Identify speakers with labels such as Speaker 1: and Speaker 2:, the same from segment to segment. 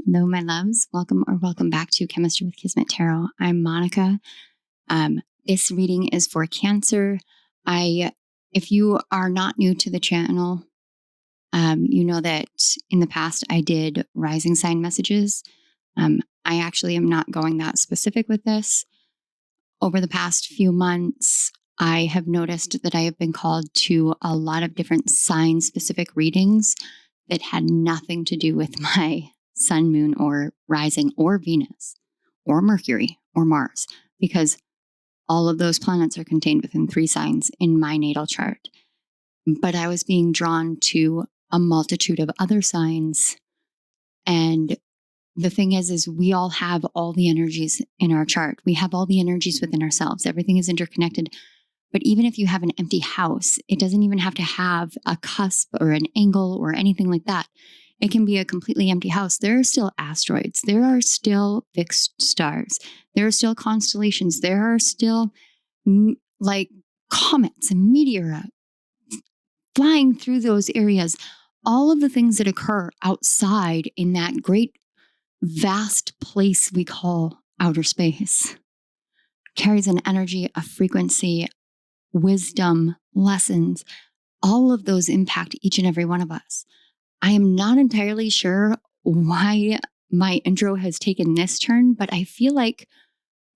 Speaker 1: Hello, my loves. Welcome back to Chemistry with Kismet Tarot. I'm Monica. This reading is for Cancer. If you are not new to the channel, you know that in the past I did rising sign messages. I actually am not going that specific with this. Over the past few months, I have noticed that I have been called to a lot of different sign-specific readings that had nothing to do with my sun, moon, or rising, or Venus, or Mercury, or Mars, because all of those planets are contained within 3 signs in my natal chart. But I was being drawn to a multitude of other signs. And the thing is we all have all the energies in our chart. We have all the energies within ourselves. Everything is interconnected. But even if you have an empty house, it doesn't even have to have a cusp or an angle or anything like that. It can be a completely empty house. There are still asteroids. There are still fixed stars. There are still constellations. There are still like comets and meteora flying through those areas. All of the things that occur outside in that great, vast place we call outer space carries an energy, a frequency, wisdom, lessons. All of those impact each and every one of us. I am not entirely sure why my intro has taken this turn, but I feel like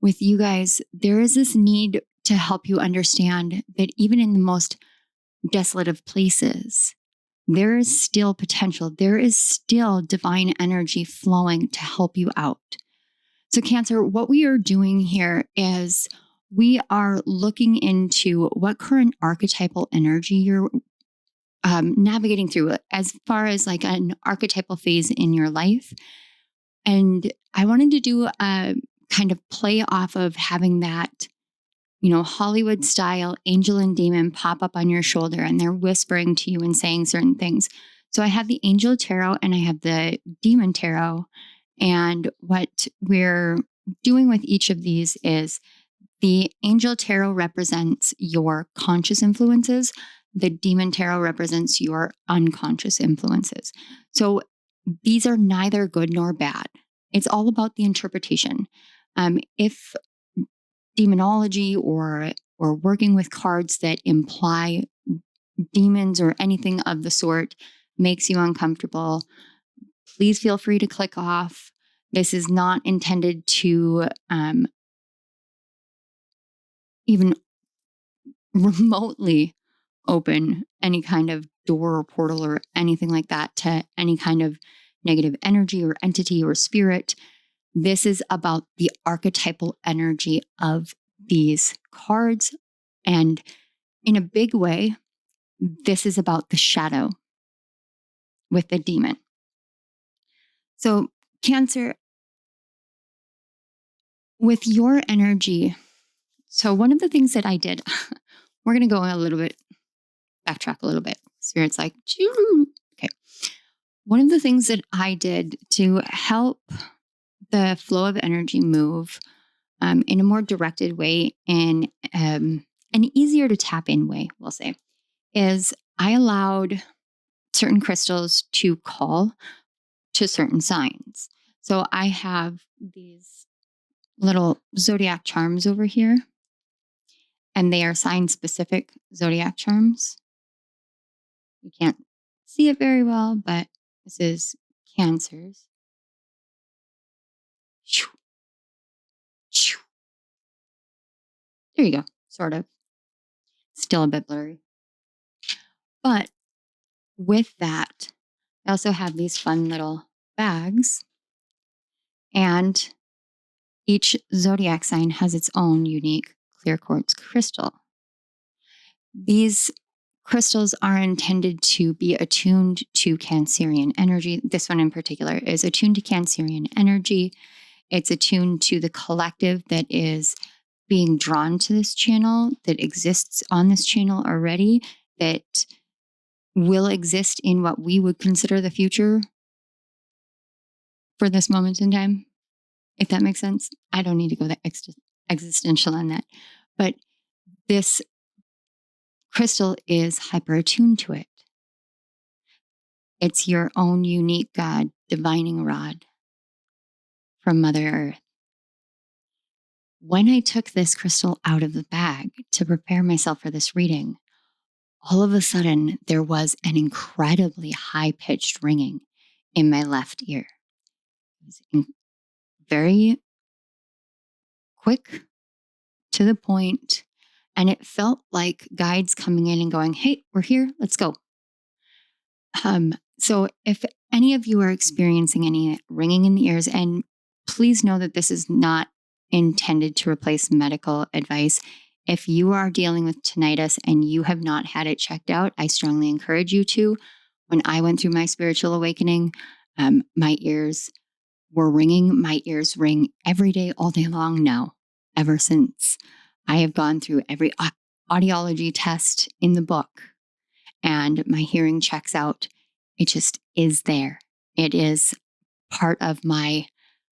Speaker 1: with you guys, there is this need to help you understand that even in the most desolate of places, there is still potential. There is still divine energy flowing to help you out. So Cancer, what we are doing here is we are looking into what current archetypal energy you're navigating through as far as like an archetypal phase in your life. And I wanted to do a kind of play off of having that, Hollywood style angel and demon pop up on your shoulder and they're whispering to you and saying certain things. So I have the angel tarot and I have the demon tarot. And what we're doing with each of these is the angel tarot represents your conscious influences. The demon tarot represents your unconscious influences. So these are neither good nor bad. It's all about the interpretation. If demonology or working with cards that imply demons or anything of the sort makes you uncomfortable, please feel free to click off. This is not intended to even remotely open any kind of door or portal or anything like that to any kind of negative energy or entity or spirit. This is about the archetypal energy of these cards. And in a big way, this is about the shadow with the demon. So Cancer, with your energy, so one of the things that I did, we're going to go backtrack a little bit. Spirit's like, okay. One of the things that I did to help the flow of energy move in a more directed way and an easier to tap in way, we'll say, is I allowed certain crystals to call to certain signs. So I have these little zodiac charms over here, and they are sign-specific zodiac charms. You can't see it very well, but this is Cancer's. There you go, sort of. Still a bit blurry. But with that, I also have these fun little bags. And each zodiac sign has its own unique clear quartz crystal. These crystals are intended to be attuned to Cancerian energy. This one in particular is attuned to Cancerian energy. It's attuned to the collective that is being drawn to this channel, that exists on this channel already, that will exist in what we would consider the future for this moment in time, if that makes sense. I don't need to go that existential on that. But this crystal is hyper attuned to it. It's your own unique divining rod from Mother Earth. When I took this crystal out of the bag to prepare myself for this reading, all of a sudden there was an incredibly high-pitched ringing in my left ear. It was very quick, to the point, and it felt like guides coming in and going, "Hey, we're here, let's go." So if any of you are experiencing any ringing in the ears, and please know that this is not intended to replace medical advice. If you are dealing with tinnitus and you have not had it checked out, I strongly encourage you to. When I went through my spiritual awakening, my ears were ringing. My ears ring every day, all day long now, ever since. I have gone through every audiology test in the book, and my hearing checks out. It just is there. It is part of my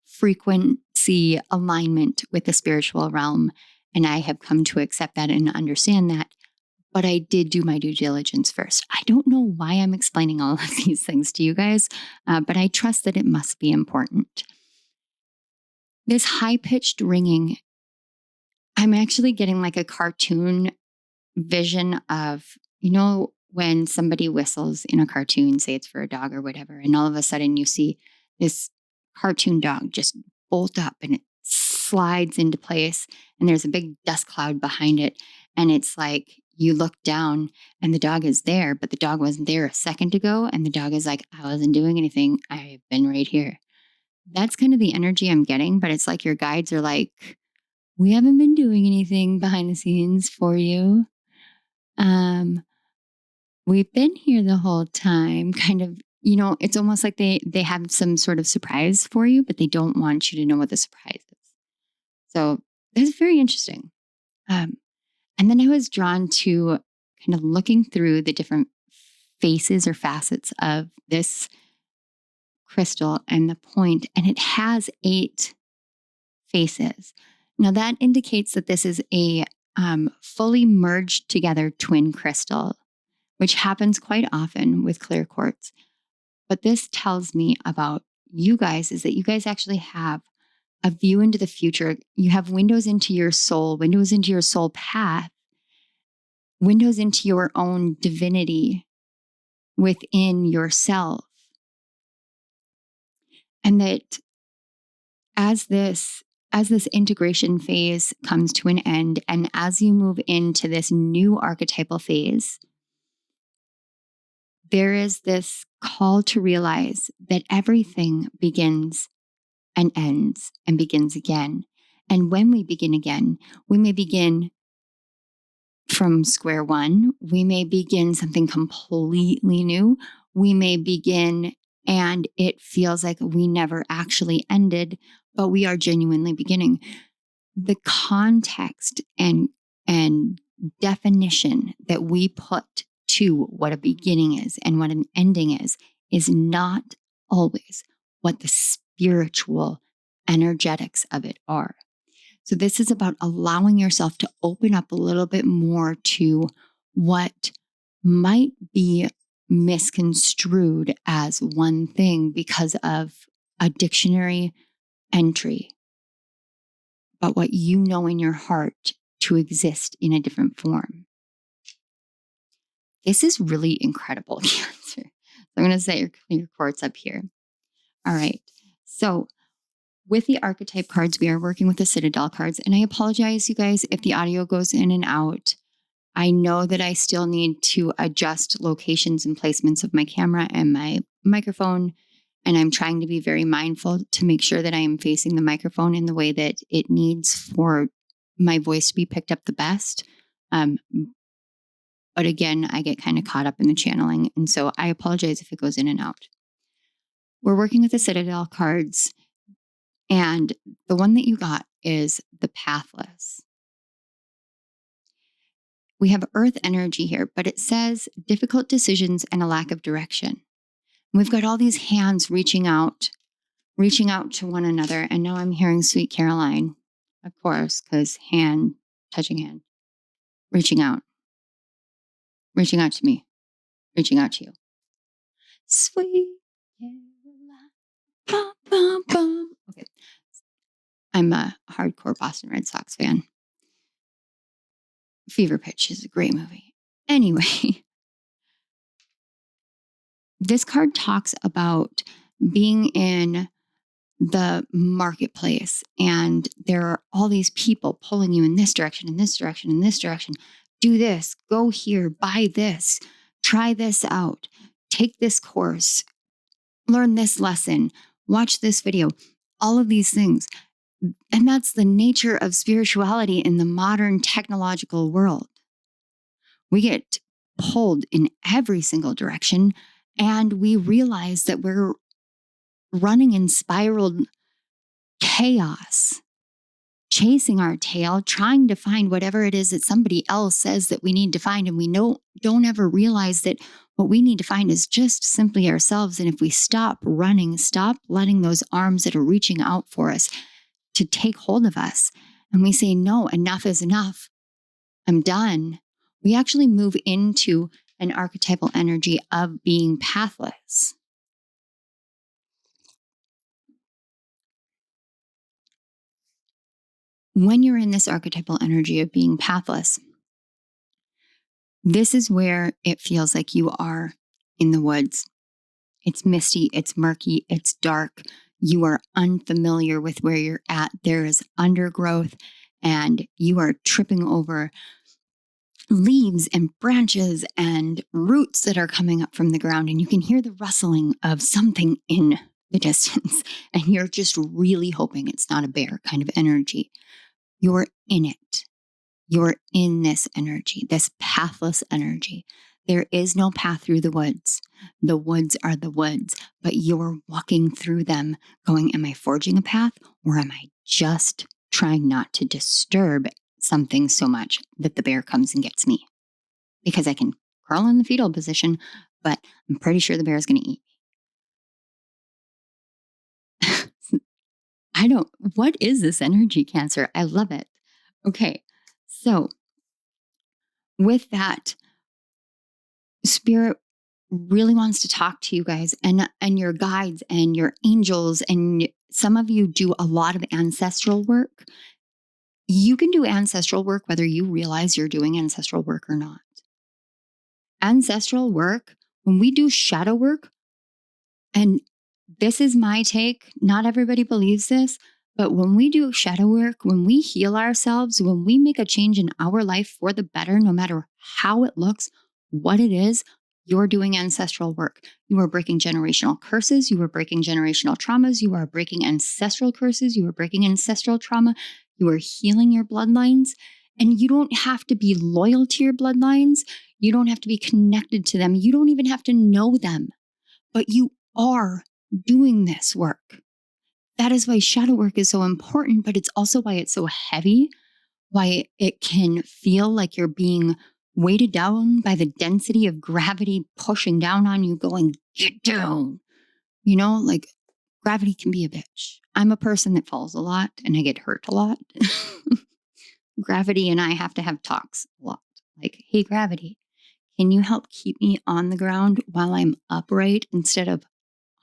Speaker 1: frequency alignment with the spiritual realm. And I have come to accept that and understand that. But I did do my due diligence first. I don't know why I'm explaining all of these things to you guys, but I trust that it must be important. This high-pitched ringing, I'm actually getting like a cartoon vision of, when somebody whistles in a cartoon, say it's for a dog or whatever, and all of a sudden you see this cartoon dog just bolt up and it slides into place, and there's a big dust cloud behind it. And it's like you look down and the dog is there, but the dog wasn't there a second ago. And the dog is like, "I wasn't doing anything. I've been right here." That's kind of the energy I'm getting, but it's like your guides are like, "We haven't been doing anything behind the scenes for you. We've been here the whole time." Kind of, it's almost like they have some sort of surprise for you, but they don't want you to know what the surprise is. So it's very interesting. And then I was drawn to kind of looking through the different faces or facets of this crystal and the point, and it has 8 faces. Now that indicates that this is a fully merged together twin crystal, which happens quite often with clear quartz. But this tells me about you guys is that you guys actually have a view into the future. You have windows into your soul path, windows into your own divinity within yourself. And that as this integration phase comes to an end, and as you move into this new archetypal phase, there is this call to realize that everything begins and ends and begins again. And when we begin again, we may begin from square one. We may begin something completely new. We may begin and it feels like we never actually ended, but we are genuinely beginning. The context and definition that we put to what a beginning is and what an ending is not always what the spiritual energetics of it are. So this is about allowing yourself to open up a little bit more to what might be misconstrued as one thing because of a dictionary entry, but what you know in your heart to exist in a different form. This is really incredible, Cancer. I'm going to set your clear quartz up here. All right. So with the archetype cards, we are working with the Citadel cards. And I apologize, you guys, if the audio goes in and out. I know that I still need to adjust locations and placements of my camera and my microphone. And I'm trying to be very mindful to make sure that I am facing the microphone in the way that it needs for my voice to be picked up the best. But again, I get kind of caught up in the channeling. And so I apologize if it goes in and out. We're working with the Citadel cards. And the one that you got is the Pathless. We have earth energy here, but it says difficult decisions and a lack of direction. And we've got all these hands reaching out to one another. And now I'm hearing Sweet Caroline, of course, because touching hand, reaching out to me, reaching out to you. Sweet Caroline. Bum, bum, bum. Okay. I'm a hardcore Boston Red Sox fan. Fever Pitch is a great movie. Anyway, this card talks about being in the marketplace, and there are all these people pulling you in this direction, in this direction, in this direction. Do this, go here, buy this, try this out, take this course, learn this lesson, watch this video, all of these things. And that's the nature of spirituality in the modern technological world. We get pulled in every single direction, and we realize that we're running in spiraled chaos, chasing our tail, trying to find whatever it is that somebody else says that we need to find. And we don't ever realize that what we need to find is just simply ourselves. And if we stop running, stop letting those arms that are reaching out for us to take hold of us, and we say, no, enough is enough, I'm done, we actually move into an archetypal energy of being pathless. When you're in this archetypal energy of being pathless, this is where it feels like you are in the woods. It's misty, it's murky, it's dark. You are unfamiliar with where you're at. There is undergrowth, and you are tripping over leaves and branches and roots that are coming up from the ground. And you can hear the rustling of something in the distance. And you're just really hoping it's not a bear kind of energy. You're in it. You're in this energy, this pathless energy. There is no path through the woods. The woods are the woods, but you're walking through them going, am I forging a path, or am I just trying not to disturb something so much that the bear comes and gets me? Because I can crawl in the fetal position, but I'm pretty sure the bear is going to eat me. What is this energy, Cancer? I love it. Okay, so with that, Spirit really wants to talk to you guys and your guides and your angels. And some of you do a lot of ancestral work. You can do ancestral work whether you realize you're doing ancestral work or not. Ancestral work, when we do shadow work, and this is my take, not everybody believes this, but when we do shadow work, when we heal ourselves, when we make a change in our life for the better, no matter how it looks, what it is, you're doing ancestral work. You are breaking generational curses. You are breaking generational traumas. You are breaking ancestral curses. You are breaking ancestral trauma. You are healing your bloodlines. And you don't have to be loyal to your bloodlines. You don't have to be connected to them. You don't even have to know them. But you are doing this work. That is why shadow work is so important, but it's also why it's so heavy, why it can feel like you're being weighted down by the density of gravity pushing down on you, going, get down. You know, like gravity can be a bitch. I'm a person that falls a lot and I get hurt a lot. Gravity and I have to have talks a lot. Like, hey, gravity, can you help keep me on the ground while I'm upright instead of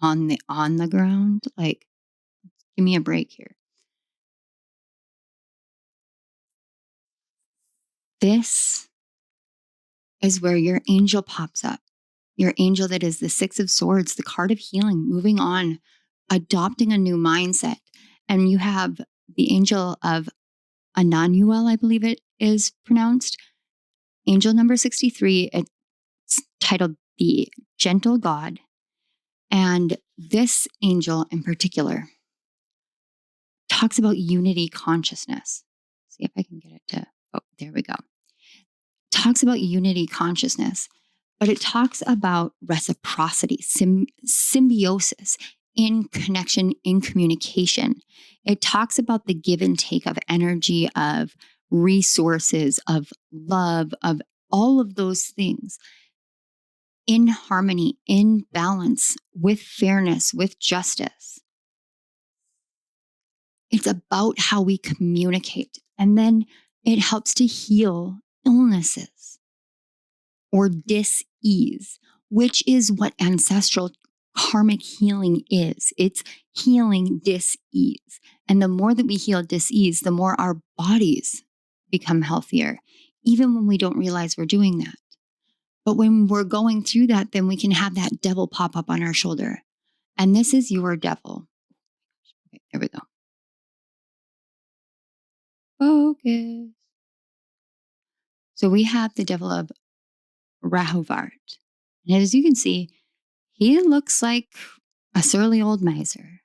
Speaker 1: on the ground? Like, give me a break here. This is where your angel pops up. Your angel that is the Six of Swords, the card of healing, moving on, adopting a new mindset. And you have the angel of Ananuel, I believe it is pronounced. Angel number 63. It's titled The Gentle God. And this angel in particular talks about unity consciousness. See if I can get it to, oh, there we go. Talks about unity consciousness, but it talks about reciprocity, symbiosis in connection, in communication. It talks about the give and take of energy, of resources, of love, of all of those things in harmony, in balance, with fairness, with justice. It's about how we communicate. And then it helps to heal illnesses or dis-ease, which is what ancestral karmic healing is. It's healing dis-ease. And the more that we heal dis-ease, the more our bodies become healthier, even when we don't realize we're doing that. But when we're going through that, then we can have that devil pop up on our shoulder. And this is your devil. Okay, there we go. Focus. So we have the devil of Rahuvart. And as you can see, he looks like a surly old miser.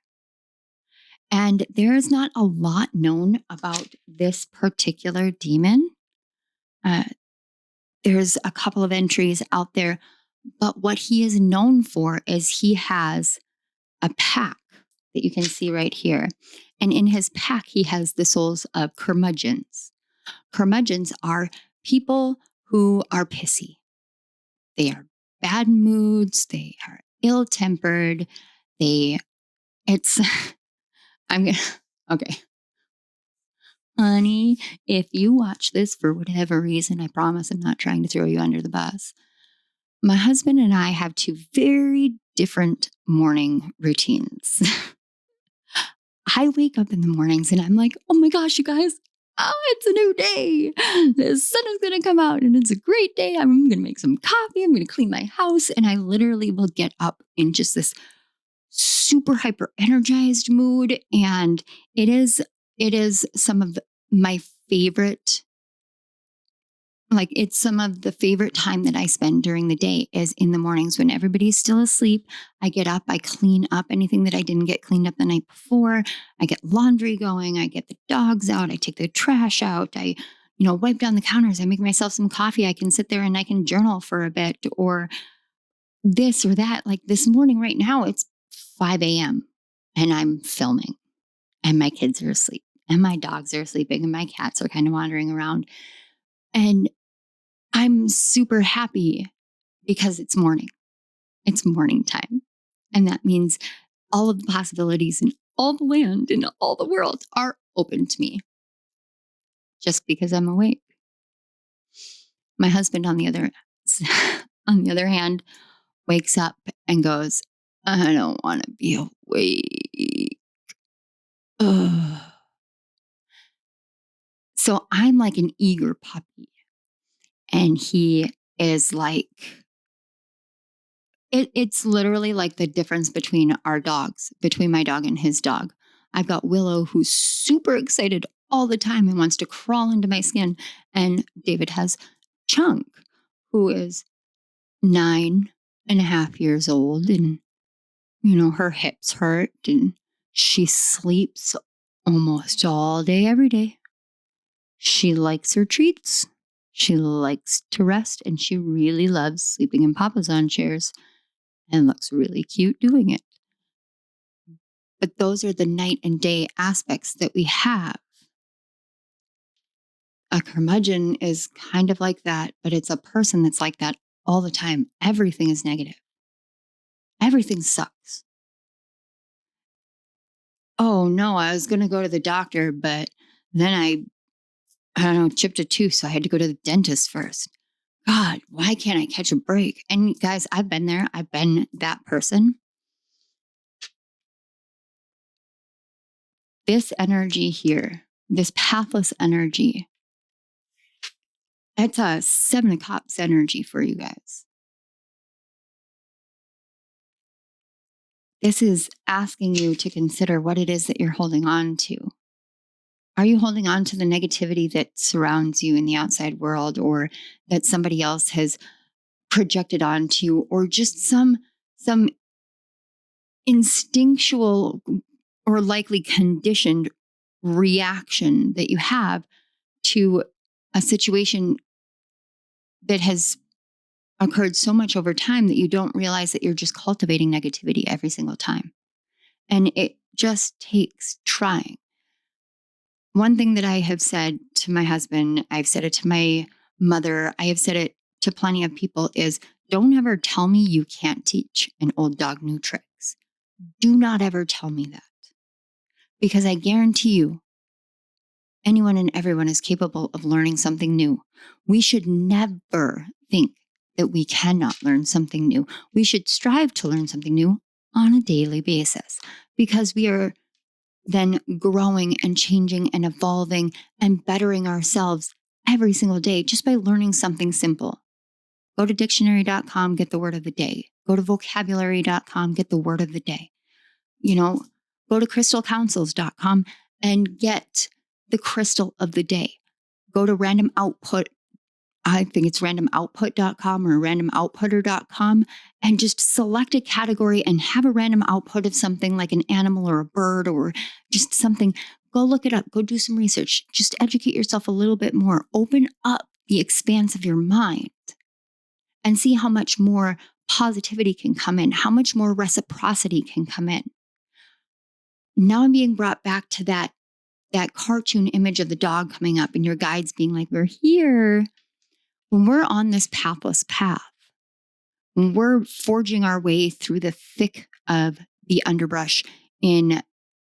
Speaker 1: And there is not a lot known about this particular demon. There's a couple of entries out there, but what he is known for is he has a pack that you can see right here. And in his pack, he has the souls of curmudgeons. Curmudgeons are people who are pissy. They are bad moods. They are ill-tempered. Okay. Honey, if you watch this for whatever reason, I promise I'm not trying to throw you under the bus. My husband and I have two very different morning routines. I wake up in the mornings and I'm like, oh my gosh, you guys, it's a new day. The sun is going to come out and it's a great day. I'm going to make some coffee. I'm going to clean my house. And I literally will get up in just this super hyper energized mood. And it is some of my favorite, it's some of the favorite time that I spend during the day is in the mornings when everybody's still asleep. I get up, I clean up anything that I didn't get cleaned up the night before. I get laundry going. I get the dogs out. I take the trash out. I, wipe down the counters. I make myself some coffee. I can sit there and I can journal for a bit or this or that. Like this morning right now, it's 5 a.m. and I'm filming and my kids are asleep and my dogs are sleeping and my cats are kind of wandering around. And I'm super happy because it's morning. It's morning time. And that means all of the possibilities in all the land and all the world are open to me just because I'm awake. My husband, on the other hand, wakes up and goes, I don't want to be awake. Ugh. So I'm like an eager puppy. And he is like, it's literally like the difference between our dogs, between my dog and his dog. I've got Willow, who's super excited all the time and wants to crawl into my skin. And David has Chunk, who is 9.5 years old. And, her hips hurt and she sleeps almost all day, every day. She likes her treats. She likes to rest and she really loves sleeping in Papa's chairs and looks really cute doing it. But those are the night and day aspects that we have. A curmudgeon is kind of like that, but it's a person that's like that all the time. Everything is negative. Everything sucks. Oh no, I was going to go to the doctor, but then I don't know, chipped a tooth, so I had to go to the dentist first. God, why can't I catch a break? And guys, I've been there. I've been that person. This energy here, this pathless energy, it's a 7 of Cups energy for you guys. This is asking you to consider what it is that you're holding on to. Are you holding on to the negativity that surrounds you in the outside world or that somebody else has projected onto you or just some instinctual or likely conditioned reaction that you have to a situation that has occurred so much over time that you don't realize that you're just cultivating negativity every single time. And it just takes trying. One thing that I have said to my husband, I've said it to my mother, I have said it to plenty of people is don't ever tell me you can't teach an old dog new tricks. Do not ever tell me that. Because I guarantee you, anyone and everyone is capable of learning something new. We should never think that we cannot learn something new. We should strive to learn something new on a daily basis, because we are then growing and changing and evolving and bettering ourselves every single day just by learning something simple. Go to dictionary.com, get the word of the day. Go to vocabulary.com, get the word of the day. Go to crystalcouncils.com and get the crystal of the day. Go to random output. I think it's randomoutput.com or randomoutputter.com, and just select a category and have a random output of something like an animal or a bird or just something. Go look it up. Go do some research. Just educate yourself a little bit more. Open up the expanse of your mind and see how much more positivity can come in, how much more reciprocity can come in. Now I'm being brought back to that cartoon image of the dog coming up and your guides being like, we're here. When we're on this pathless path, when we're forging our way through the thick of the underbrush in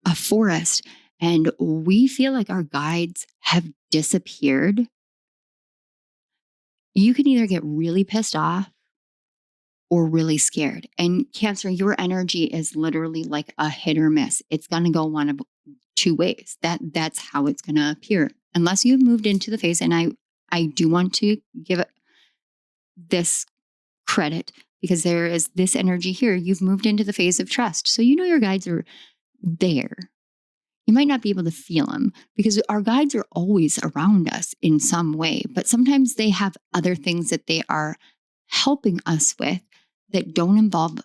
Speaker 1: a forest, and we feel like our guides have disappeared, you can either get really pissed off or really scared. And Cancer, your energy is literally like a hit or miss. It's going to go one of two ways. That's how it's going to appear. Unless you've moved into the phase, and I do want to give this credit because there is this energy here. You've moved into the phase of trust. So your guides are there. You might not be able to feel them because our guides are always around us in some way, but sometimes they have other things that they are helping us with that don't involve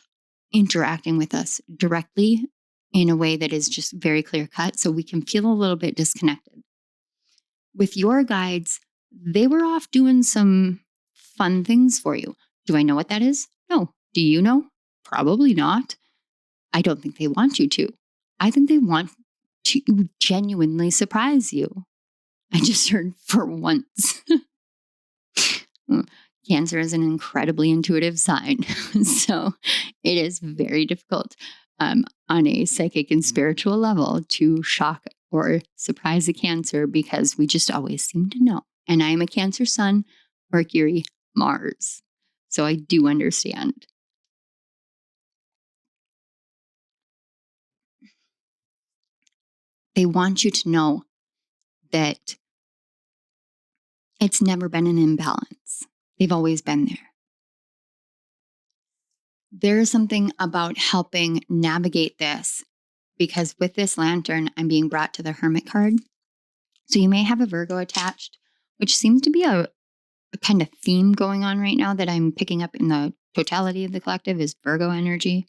Speaker 1: interacting with us directly in a way that is just very clear cut. So we can feel a little bit disconnected. With your guides, they were off doing some fun things for you. Do I know what that is? No. Do you know? Probably not. I don't think they want you to. I think they want to genuinely surprise you. I just heard for once. Cancer is an incredibly intuitive sign. So it is very difficult on a psychic and spiritual level to shock or surprise a Cancer because we just always seem to know. And I am a Cancer sun, Mercury, Mars. So I do understand. They want you to know that it's never been an imbalance. They've always been there. There is something about helping navigate this because with this lantern, I'm being brought to the Hermit card. So you may have a Virgo attached, which seems to be a kind of theme going on right now that I'm picking up in the totality of the collective is Virgo energy.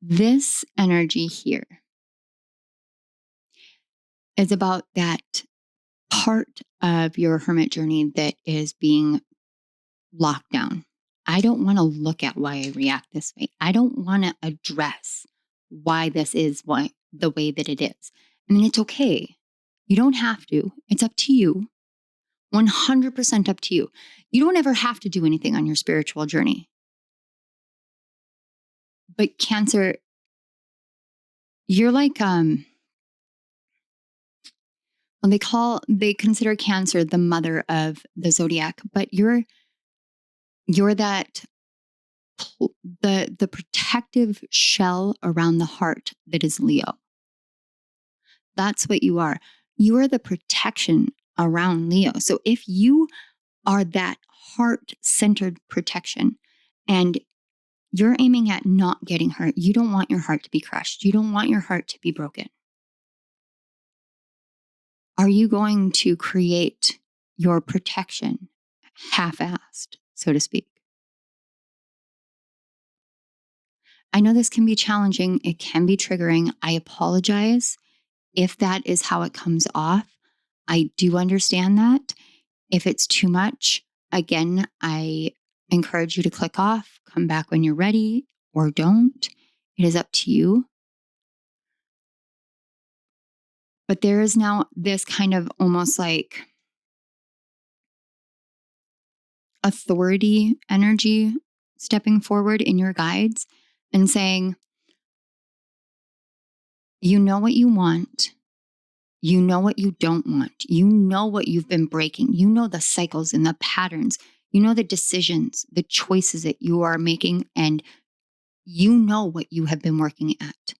Speaker 1: This energy here is about that part of your hermit journey that is being locked down. I don't want to look at why I react this way. I don't want to address why this is the way that it is. I mean, it's okay. You don't have to. It's up to you. 100% up to you. You don't ever have to do anything on your spiritual journey. But Cancer, you're like, they consider Cancer the mother of the zodiac, but you're that the protective shell around the heart that is Leo. That's what you are. You are the protection around Leo. So if you are that heart-centered protection and you're aiming at not getting hurt, you don't want your heart to be crushed. You don't want your heart to be broken. Are you going to create your protection half-assed, so to speak? I know this can be challenging. It can be triggering. I apologize if that is how it comes off. I do understand that. If it's too much, again, I encourage you to click off, come back when you're ready, or don't. It is up to you. But there is now this kind of almost like authority energy stepping forward in your guides and saying, you know what you want. You know what you don't want. You know what you've been breaking. You know the cycles and the patterns. You know the decisions, the choices that you are making, and you know what you have been working at.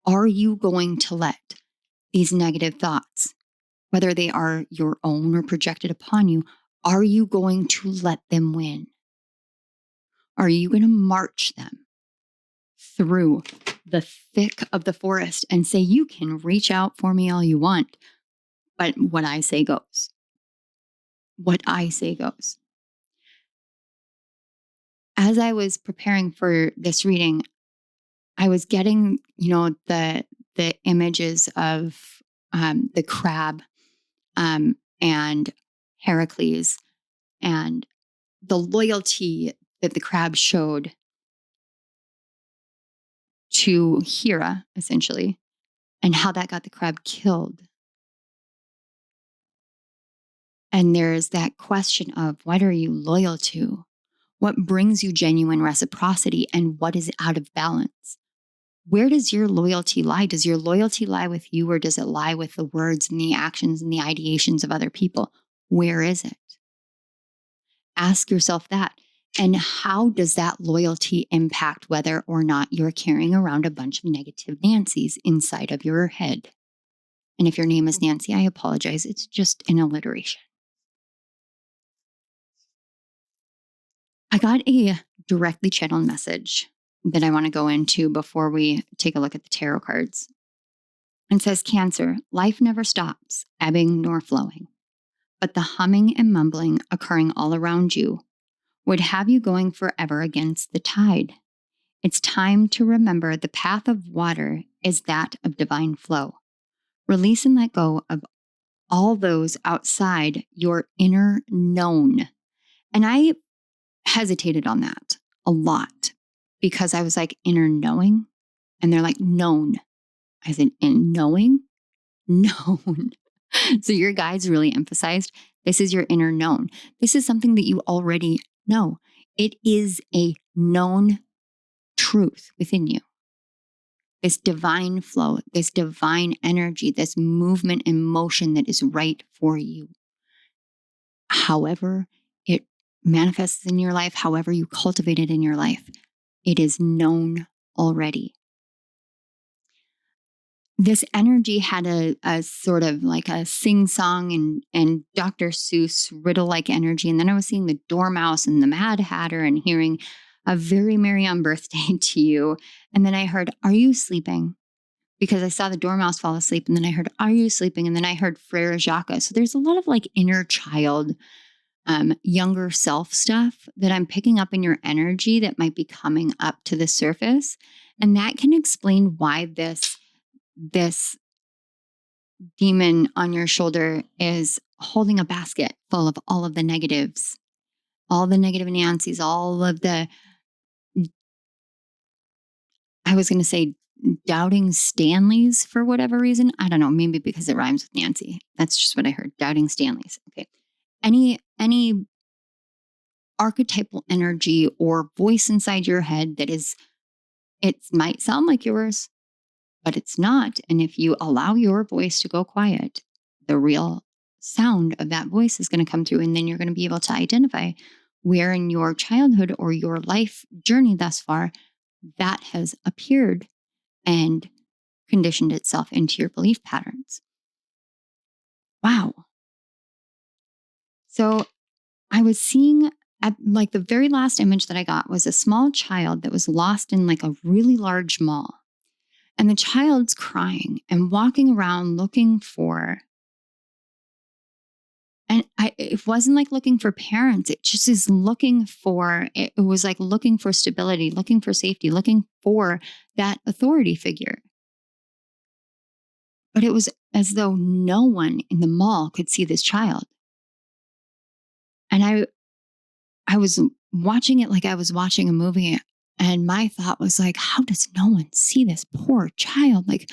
Speaker 1: Are you going to let these negative thoughts, whether they are your own or projected upon you, are you going to let them win? Are you going to march them through the thick of the forest and say, you can reach out for me all you want, but what I say goes? What I say goes. As I was preparing for this reading, I was getting, the images of the crab and Heracles and the loyalty that the crab showed to Hera, essentially, and how that got the crab killed. And there's that question of, what are you loyal to? What brings you genuine reciprocity, and what is out of balance? Where does your loyalty lie? Does your loyalty lie with you, or does it lie with the words and the actions and the ideations of other people? Where is it? Ask yourself that. And how does that loyalty impact whether or not you're carrying around a bunch of negative Nancys inside of your head? And if your name is Nancy, I apologize. It's just an alliteration. I got a directly channeled message that I want to go into before we take a look at the tarot cards. It says, Cancer, life never stops, ebbing nor flowing, but the humming and mumbling occurring all around you would have you going forever against the tide. It's time to remember the path of water is that of divine flow. Release and let go of all those outside your inner known. And I hesitated on that a lot because I was like, inner knowing? And they're like, known. I said, in knowing? Known. So your guides really emphasized this is your inner known. This is something that you already know. It is a known truth within you. This divine flow, this divine energy, this movement and motion that is right for you. However it manifests in your life, however you cultivate it in your life, it is known already. This energy had a sort of like a sing-song and Dr. Seuss riddle-like energy. And then I was seeing the Dormouse and the Mad Hatter and hearing a very merry on birthday to you. And then I heard, are you sleeping? Because I saw the Dormouse fall asleep. And then I heard, are you sleeping? And then I heard Freya Jacques. So there's a lot of like inner child, younger self stuff that I'm picking up in your energy that might be coming up to the surface. And that can explain why this demon on your shoulder is holding a basket full of all of the negatives, all the negative Nancys, all of the, I was going to say doubting Stanleys for whatever reason. I don't know, maybe because it rhymes with Nancy. That's just what I heard, doubting Stanleys. Okay. Any archetypal energy or voice inside your head that is, it might sound like yours, but it's not. And if you allow your voice to go quiet, the real sound of that voice is going to come through. And then you're going to be able to identify where in your childhood or your life journey thus far that has appeared and conditioned itself into your belief patterns. Wow. So I was seeing at like the very last image that I got was a small child that was lost in like a really large mall. And the child's crying and walking around looking for, and it wasn't like looking for parents. It just is looking for, it was like looking for stability, looking for safety, looking for that authority figure. But it was as though no one in the mall could see this child. And I was watching it like I was watching a movie. And my thought was like, how does no one see this poor child? Like,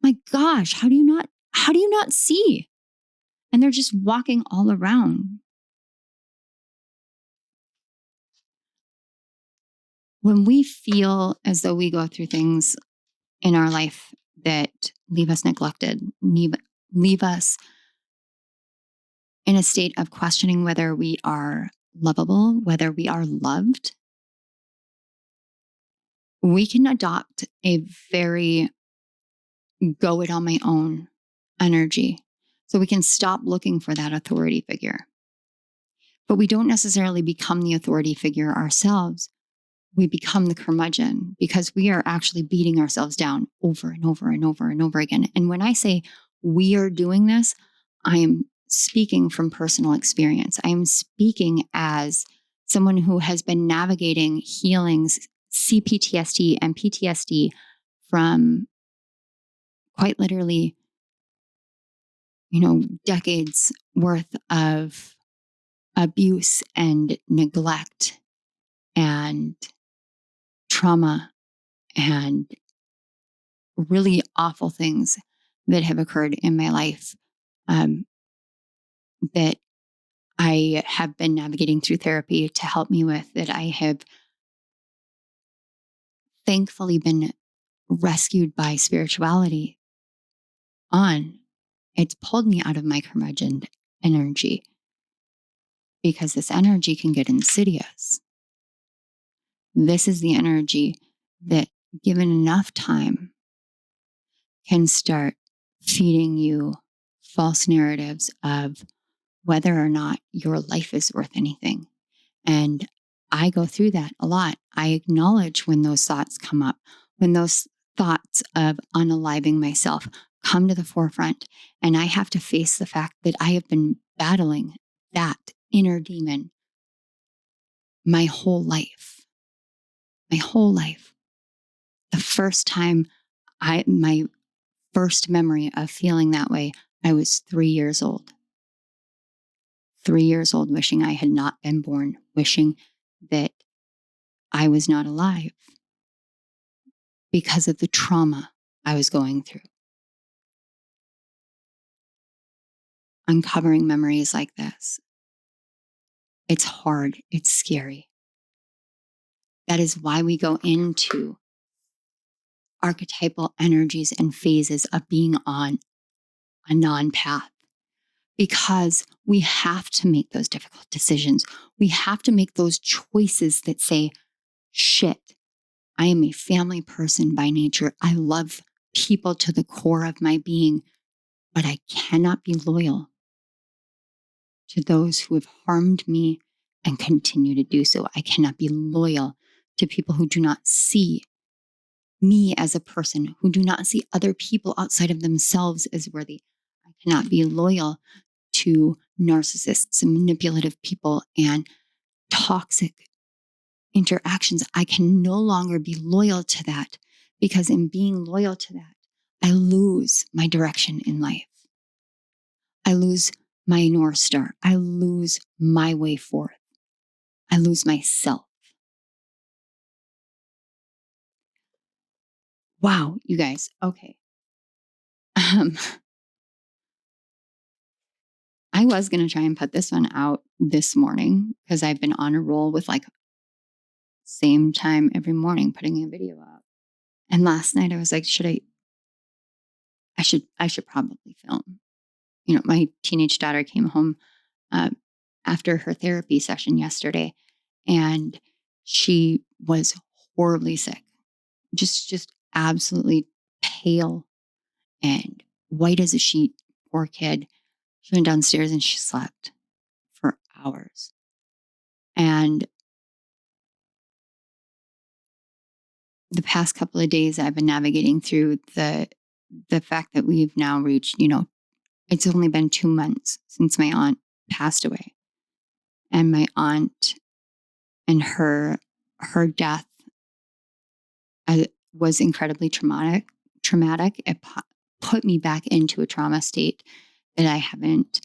Speaker 1: my gosh, how do you not see? And they're just walking all around. When we feel as though we go through things in our life that leave us neglected, leave us in a state of questioning whether we are lovable, whether we are loved, we can adopt a very go it on my own energy. So we can stop looking for that authority figure. But we don't necessarily become the authority figure ourselves. We become the curmudgeon because we are actually beating ourselves down over and over and over and over again. And when I say we are doing this, I am speaking from personal experience. I am speaking as someone who has been navigating healings, CPTSD and PTSD from quite literally, decades worth of abuse and neglect and trauma and really awful things that have occurred in my life that I have been navigating through therapy to help me with, that I have thankfully been rescued by spirituality on. It's pulled me out of my curmudgeon energy because this energy can get insidious. This is the energy that, given enough time, can start feeding you false narratives of whether or not your life is worth anything. And I go through that a lot. I acknowledge when those thoughts come up, when those thoughts of unaliving myself come to the forefront, and I have to face the fact that I have been battling that inner demon my whole life. My whole life. The first time my first memory of feeling that way, I was 3 years old. 3 years old, wishing I had not been born, wishing that I was not alive because of the trauma I was going through. Uncovering memories like this, it's hard, it's scary. That is why we go into archetypal energies and phases of being on a non-path, because we have to make those difficult decisions. We have to make those choices that say, shit, I am a family person by nature. I love people to the core of my being, but I cannot be loyal to those who have harmed me and continue to do so. I cannot be loyal to people who do not see me as a person, who do not see other people outside of themselves as worthy. I cannot be loyal to narcissists and manipulative people and toxic interactions. I can no longer be loyal to that, because in being loyal to that, I lose my direction in life. I lose my North Star. I lose my way forth. I lose myself. Wow, you guys. Okay. I was going to try and put this one out this morning because I've been on a roll with same time every morning putting a video out. And last night I was like, I should probably film. My teenage daughter came home after her therapy session yesterday, and she was horribly sick, just absolutely pale and white as a sheet. Poor kid. She went downstairs and she slept for hours. And the past couple of days I've been navigating through the fact that we've now reached, it's only been 2 months since my aunt passed away. And my aunt and her death was incredibly traumatic. It put me back into a trauma state that I haven't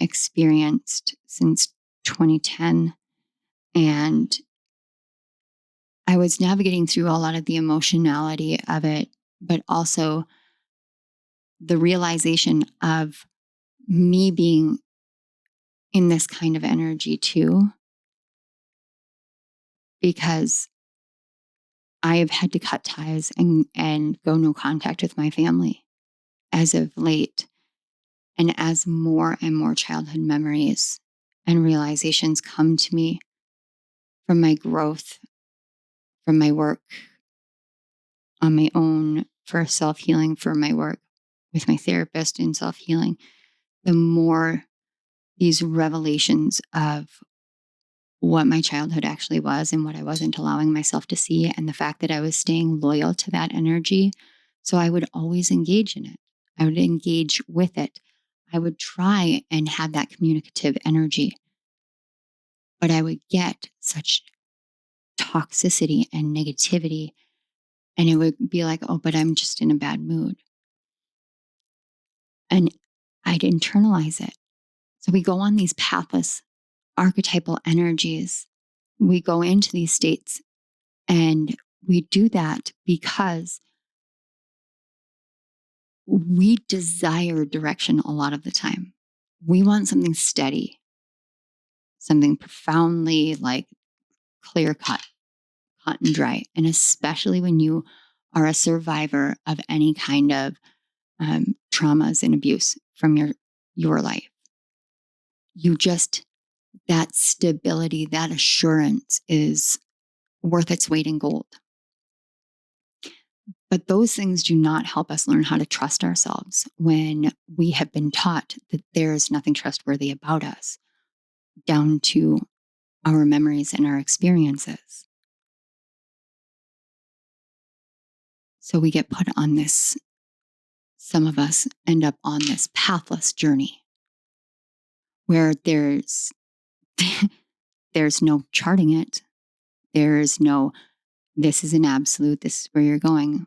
Speaker 1: experienced since 2010. And I was navigating through a lot of the emotionality of it, but also the realization of me being in this kind of energy too, because I have had to cut ties and go no contact with my family as of late. And as more and more childhood memories and realizations come to me from my growth, from my work on my own, for self-healing, for my work with my therapist in self-healing, the more these revelations of what my childhood actually was and what I wasn't allowing myself to see, and the fact that I was staying loyal to that energy. So I would always engage in it. I would engage with it. I would try and have that communicative energy, but I would get such toxicity and negativity, and it would be like, oh, but I'm just in a bad mood. And I'd internalize it. So we go on these pathless archetypal energies. We go into these states, and we do that because we desire direction a lot of the time. We want something steady, something profoundly like clear cut, cut and dry. And especially when you are a survivor of any kind of traumas and abuse from your life. You just, that stability, that assurance is worth its weight in gold. But those things do not help us learn how to trust ourselves when we have been taught that there is nothing trustworthy about us, down to our memories and our experiences. So we get put on this, some of us end up on this pathless journey where there's no charting it. There's no, this is an absolute, this is where you're going.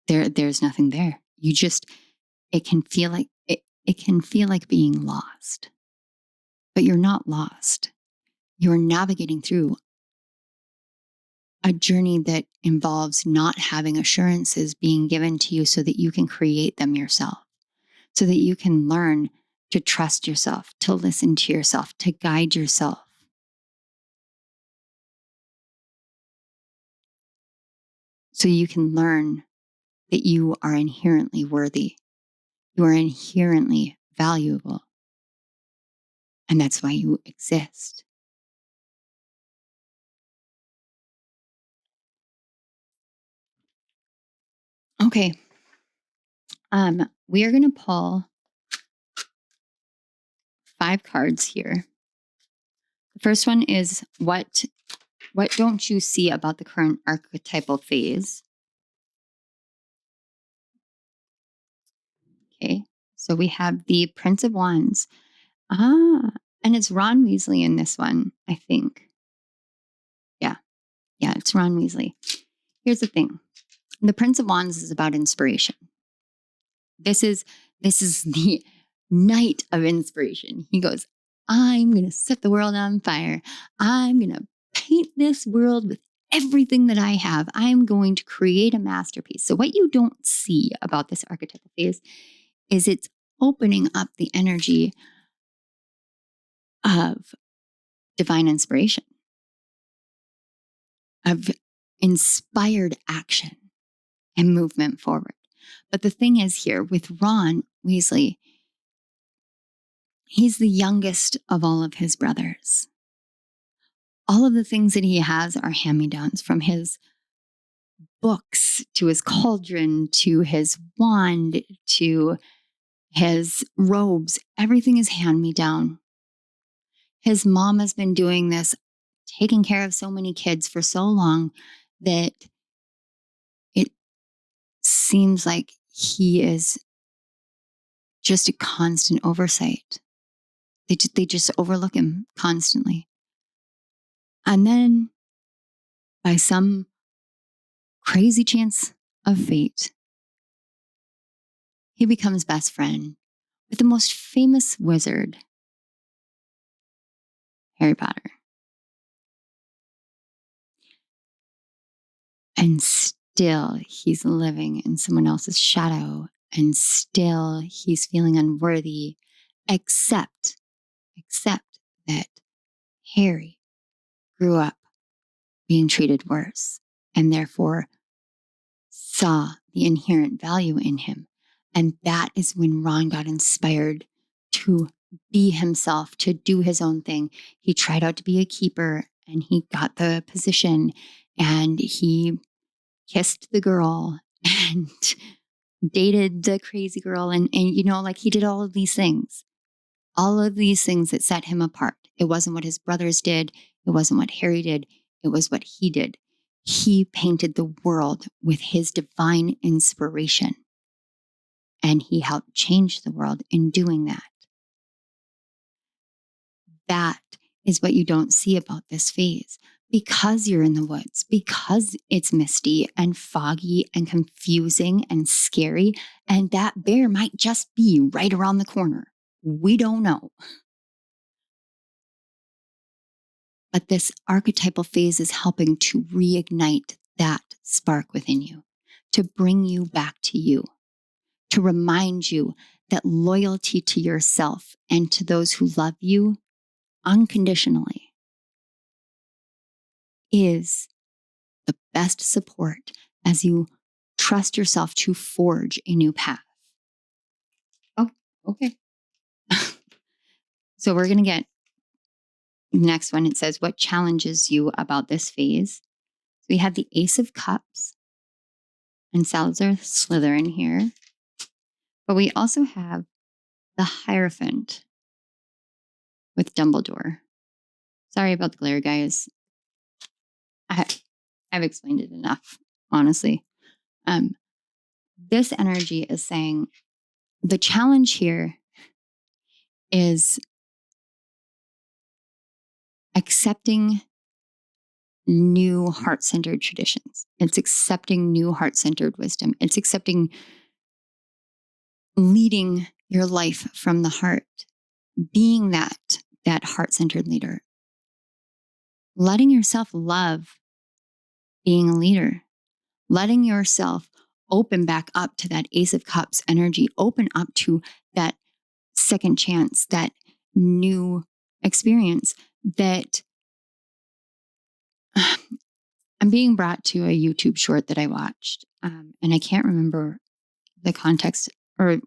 Speaker 1: There's nothing there. You just, it can feel like it can feel like being lost. But you're not lost. You're navigating through a journey that involves not having assurances being given to you so that you can create them yourself, so that you can learn to trust yourself, to listen to yourself, to guide yourself. So you can learn that you are inherently worthy. You are inherently valuable. And that's why you exist. Okay. We are going to pull 5 cards here. The first one is what don't you see about the current archetypal phase? Okay. So we have the Prince of Wands. And it's Ron Weasley in this one, I think. Yeah, it's Ron Weasley. Here's the thing. The Prince of Wands is about inspiration. This is the night of inspiration. He goes, I'm going to set the world on fire. I'm going to paint this world with everything that I have. I'm going to create a masterpiece. So what you don't see about this archetypal phase is it's opening up the energy of divine inspiration, of inspired action and movement forward. But the thing is here with Ron Weasley, he's the youngest of all of his brothers. All of the things that he has are hand-me-downs, from his books to his cauldron to his wand to his robes. Everything is hand-me-down. His mom has been doing this, taking care of so many kids for so long that it seems like he is just a constant oversight. They just overlook him constantly. And then, by some crazy chance of fate, he becomes best friend with the most famous wizard, Harry Potter. And still, he's living in someone else's shadow, and still he's feeling unworthy, except that Harry grew up being treated worse, and therefore saw the inherent value in him. And that is when Ron got inspired to be himself, to do his own thing. He tried out to be a keeper and he got the position and he kissed the girl and dated the crazy girl. And like he did all of these things that set him apart. It wasn't what his brothers did. It wasn't what Harry did. It was what he did. He painted the world with his divine inspiration. And he helped change the world in doing that. That is what you don't see about this phase. Because you're in the woods, because it's misty and foggy and confusing and scary, and that bear might just be right around the corner. We don't know. But this archetypal phase is helping to reignite that spark within you, to bring you back to you, to remind you that loyalty to yourself and to those who love you unconditionally is the best support as you trust yourself to forge a new path. Oh, okay. So we're going to get the next one. It says, what challenges you about this phase? So we have the Ace of Cups and Salazar Slytherin here. But we also have the Hierophant with Dumbledore. Sorry about the glare, guys. I've explained it enough, honestly. This energy is saying the challenge here is accepting new heart-centered traditions. It's accepting new heart-centered wisdom. It's accepting leading your life from the heart, being that heart-centered leader, letting yourself love being a leader, letting yourself open back up to that Ace of Cups energy, open up to that second chance, that new experience that I'm being brought to a YouTube short that I watched, and I can't remember the context or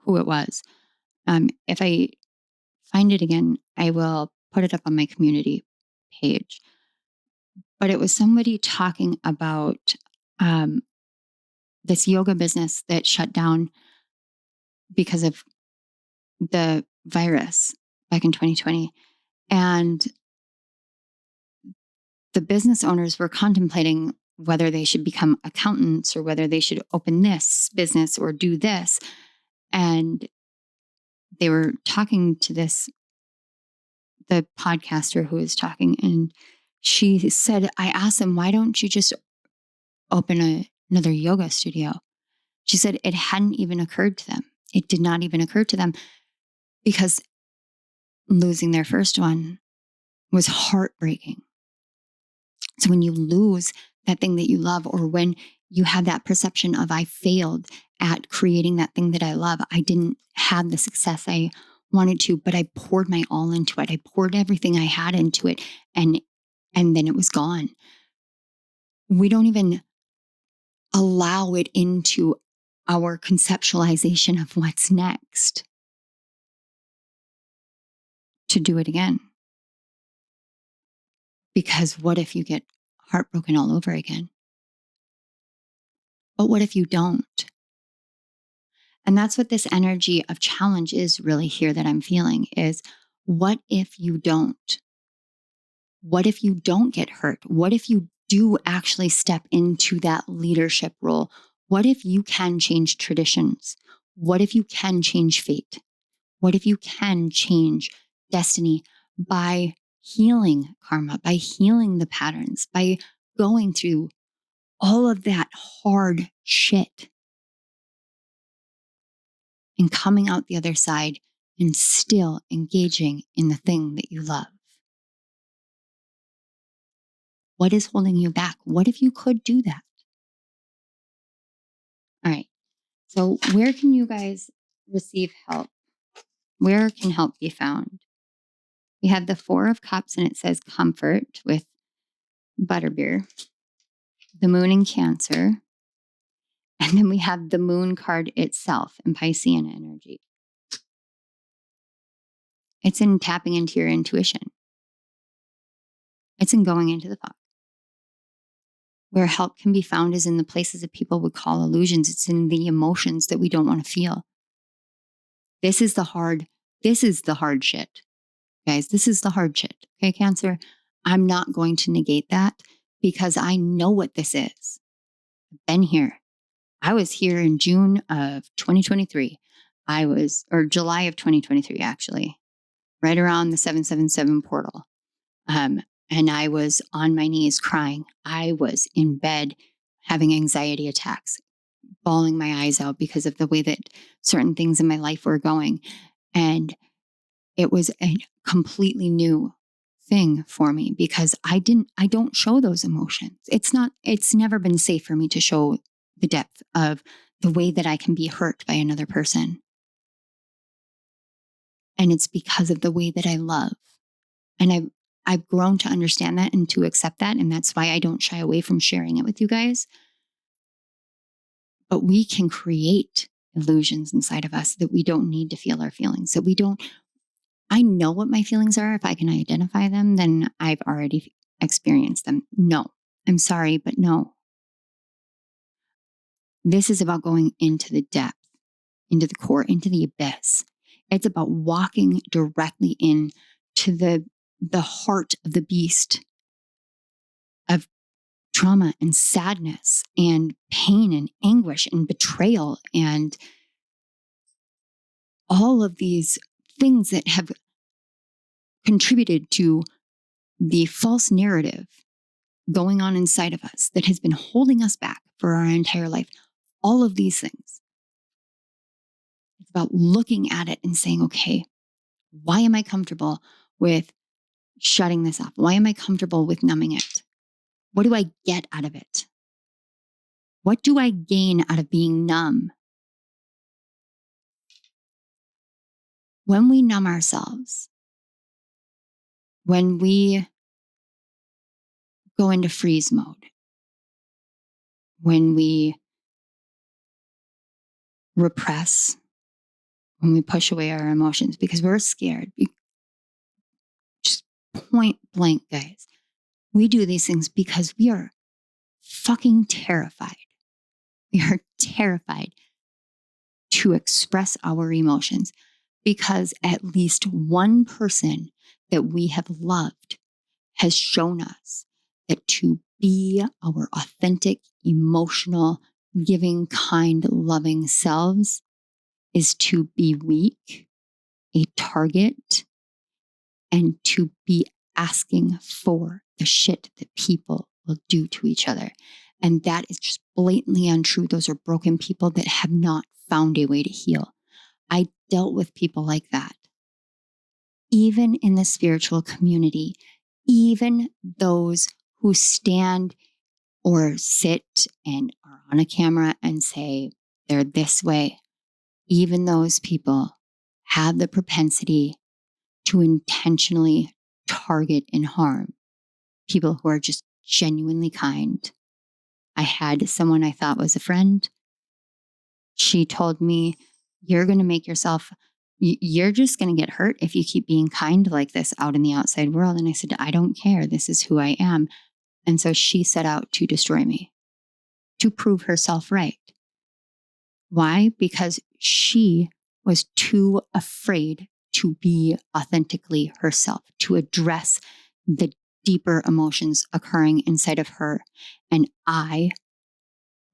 Speaker 1: who it was. If I find it again, I will put it up on my community page. But it was somebody talking about this yoga business that shut down because of the virus back in 2020. And the business owners were contemplating whether they should become accountants or whether they should open this business or do this. And they were talking to the podcaster who was talking, and she said, I asked them, why don't you just open another yoga studio? She said it hadn't even occurred to them. It did not even occur to them because losing their first one was heartbreaking. So when you lose that thing that you love, or when you have that perception of I failed at creating that thing that I love, I didn't have the success I wanted to, but I poured my all into it. I poured everything I had into it, and then it was gone. We don't even allow it into our conceptualization of what's next to do it again. Because what if you get heartbroken all over again? But what if you don't? And that's what this energy of challenge is really here that I'm feeling is, what if you don't? What if you don't get hurt? What if you do actually step into that leadership role? What if you can change traditions? What if you can change fate? What if you can change destiny by healing karma, by healing the patterns, by going through all of that hard shit and coming out the other side and still engaging in the thing that you love? What is holding you back? What if you could do that? All right. So where can you guys receive help? Where can help be found? We have the Four of Cups, and it says comfort with butterbeer. The Moon in Cancer. And then we have the Moon card itself in Piscean energy. It's in tapping into your intuition. It's in going into the fog. Where help can be found is in the places that people would call illusions. It's in the emotions that we don't want to feel. This is the hard shit. Guys, this is the hard shit. Okay, Cancer? I'm not going to negate that because I know what this is. I've been here. I was here in June of 2023. Or July of 2023, actually, right around the 777 portal. And I was on my knees crying. I was in bed having anxiety attacks, bawling my eyes out because of the way that certain things in my life were going. And it was a completely new thing for me because I don't show those emotions. It's never been safe for me to show the depth of the way that I can be hurt by another person. And it's because of the way that I love. And I've grown to understand that and to accept that. And that's why I don't shy away from sharing it with you guys. But we can create illusions inside of us that we don't need to feel our feelings. I know what my feelings are. If I can identify them, then I've already experienced them. No, I'm sorry, but no. This is about going into the depth, into the core, into the abyss. It's about walking directly into the heart of the beast of trauma and sadness and pain and anguish and betrayal and all of these things that have contributed to the false narrative going on inside of us that has been holding us back for our entire life. All of these things. It's about looking at it and saying, okay, why am I comfortable with shutting this off? Why am I comfortable with numbing it? What do I get out of it? What do I gain out of being numb? When we numb ourselves, when we go into freeze mode, when we repress, when we push away our emotions because we're scared, just point blank, guys. We do these things because we are fucking terrified. We are terrified to express our emotions because at least one person that we have loved has shown us that to be our authentic, emotional, giving, kind, loving selves is to be weak, a target, and to be asking for the shit that people will do to each other. And that is just blatantly untrue. Those are broken people that have not found a way to heal. I dealt with people like that. Even in the spiritual community, even those who stand or sit and are on a camera and say they're this way, even those people have the propensity to intentionally target and harm people who are just genuinely kind. I had someone I thought was a friend. She told me, you're going to make yourself, you're just going to get hurt if you keep being kind like this out in the outside world. And I said, I don't care. This is who I am. And so she set out to destroy me, to prove herself right. Why? Because she was too afraid to be authentically herself, to address the deeper emotions occurring inside of her. And I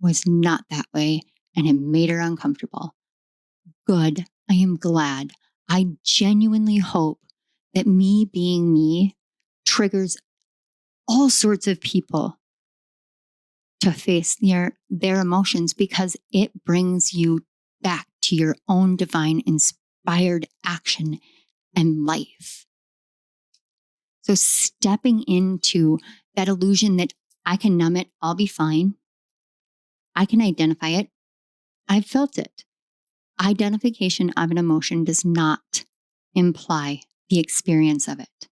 Speaker 1: was not that way, and it made her uncomfortable. Good. I am glad. I genuinely hope that me being me triggers all sorts of people to face their emotions because it brings you back to your own divine inspired action and life. So stepping into that illusion that I can numb it, I'll be fine. I can identify it. I've felt it. Identification of an emotion does not imply the experience of it.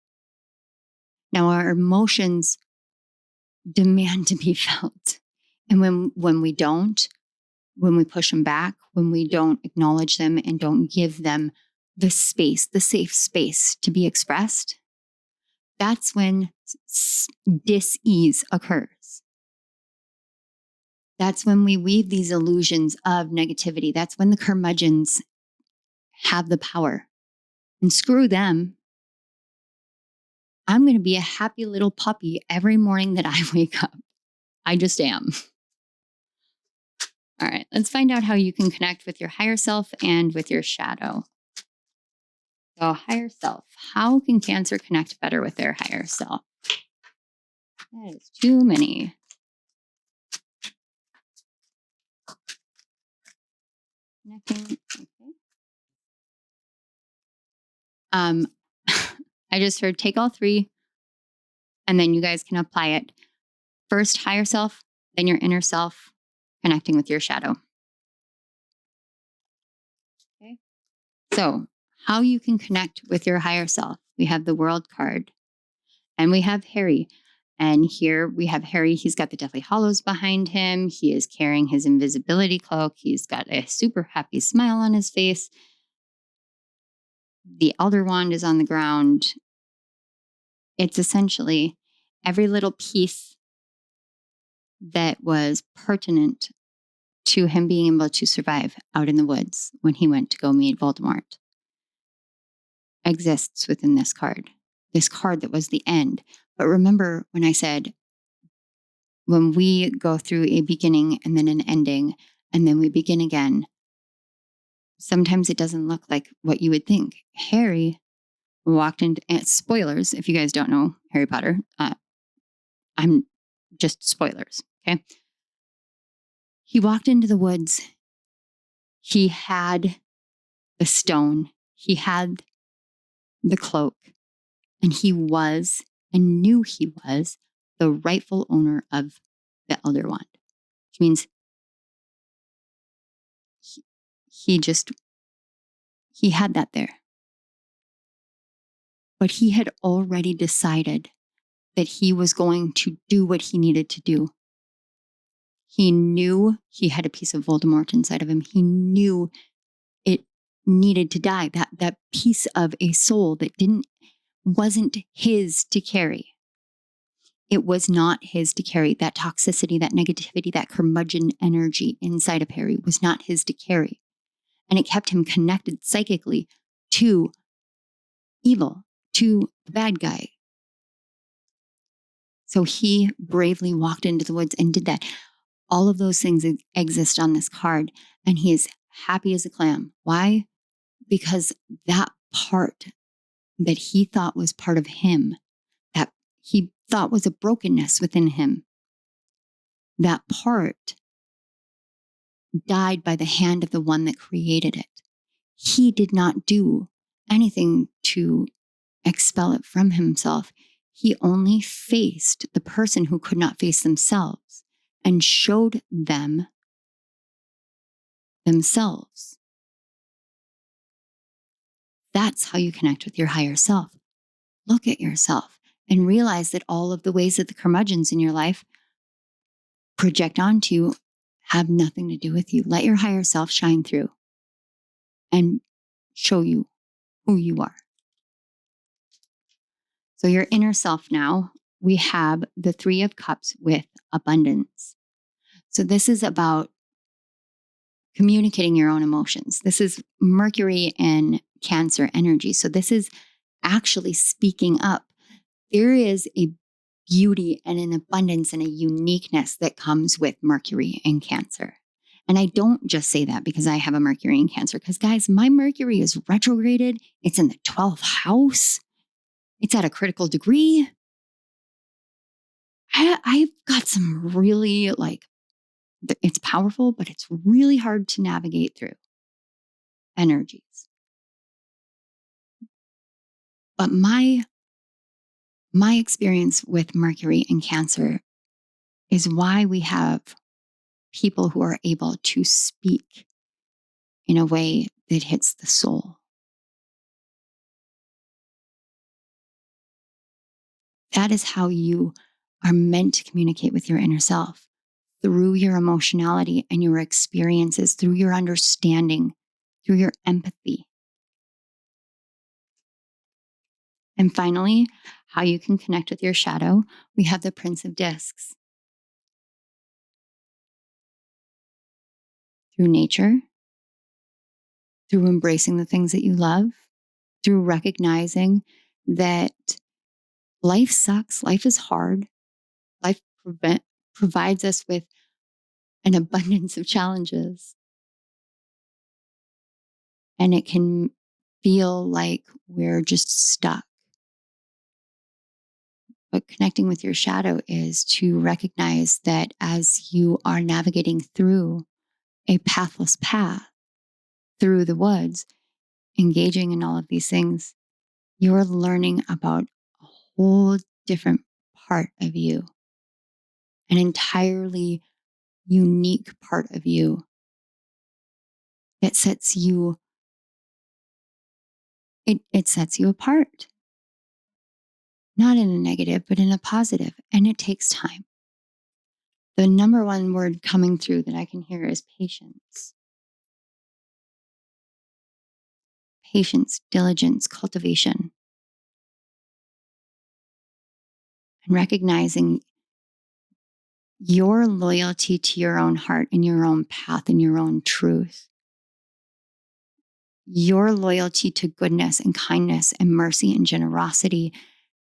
Speaker 1: Now, our emotions demand to be felt. And when we don't, when we push them back, when we don't acknowledge them and don't give them the space, the safe space to be expressed, that's when dis-ease occurs. That's when we weave these illusions of negativity. That's when the curmudgeons have the power. And screw them. I'm going to be a happy little puppy every morning that I wake up. I just am. All right, let's find out how you can connect with your higher self and with your shadow. So, higher self. How can Cancer connect better with their higher self? That is too many. Connecting. Okay. I just heard take all three, and then you guys can apply it. First, higher self, then your inner self, connecting with your shadow. Okay. So, how you can connect with your higher self. We have the World card, and we have Harry. And here we have Harry. He's got the Deathly Hallows behind him. He is carrying his invisibility cloak. He's got a super happy smile on his face. The Elder Wand is on the ground. It's essentially every little piece that was pertinent to him being able to survive out in the woods when he went to go meet Voldemort exists within this card that was the end. But remember when I said, when we go through a beginning and then an ending, and then we begin again, sometimes it doesn't look like what you would think. Harry walked into, spoilers, if you guys don't know Harry Potter, I'm just spoilers, okay? He walked into the woods. He had the stone. He had the cloak. And he was, and knew he was, the rightful owner of the Elder Wand. Which means he had that there. But he had already decided that he was going to do what he needed to do. He knew he had a piece of Voldemort inside of him. He knew it needed to die. That piece of a soul that wasn't his to carry. It was not his to carry. That toxicity, that negativity, that curmudgeon energy inside of Harry was not his to carry. And it kept him connected psychically to evil, to the bad guy. So he bravely walked into the woods and did that. All of those things exist on this card, and he is happy as a clam. Why? Because that part that he thought was part of him, that he thought was a brokenness within him, that part died by the hand of the one that created it. He did not do anything to expel it from himself. He only faced the person who could not face themselves and showed them themselves. That's how you connect with your higher self. Look at yourself and realize that all of the ways that the curmudgeons in your life project onto you have nothing to do with you. Let your higher self shine through and show you who you are. So your inner self now, we have the Three of Cups with abundance. So this is about communicating your own emotions. This is Mercury and Cancer energy. So this is actually speaking up. There is a beauty and an abundance and a uniqueness that comes with Mercury and Cancer. And I don't just say that because I have a Mercury in Cancer, because guys, my Mercury is retrograded. It's in the 12th house. It's at a critical degree. I've got some really it's powerful, but it's really hard to navigate through energies. But my experience with Mercury and Cancer is why we have people who are able to speak in a way that hits the soul. That is how you are meant to communicate with your inner self, through your emotionality and your experiences, through your understanding, through your empathy. And finally, how you can connect with your shadow. We have the Prince of Discs. Through nature, through embracing the things that you love, through recognizing that life sucks, life is hard, life provides us with an abundance of challenges. And it can feel like we're just stuck. But connecting with your shadow is to recognize that as you are navigating through a pathless path, through the woods, engaging in all of these things, you're learning about a whole different part of you, an entirely unique part of you that sets you, it sets you apart, not in a negative, but in a positive. And it takes time. The number one word coming through that I can hear is patience. Patience, diligence, cultivation, and recognizing your loyalty to your own heart and your own path and your own truth. Your loyalty to goodness and kindness and mercy and generosity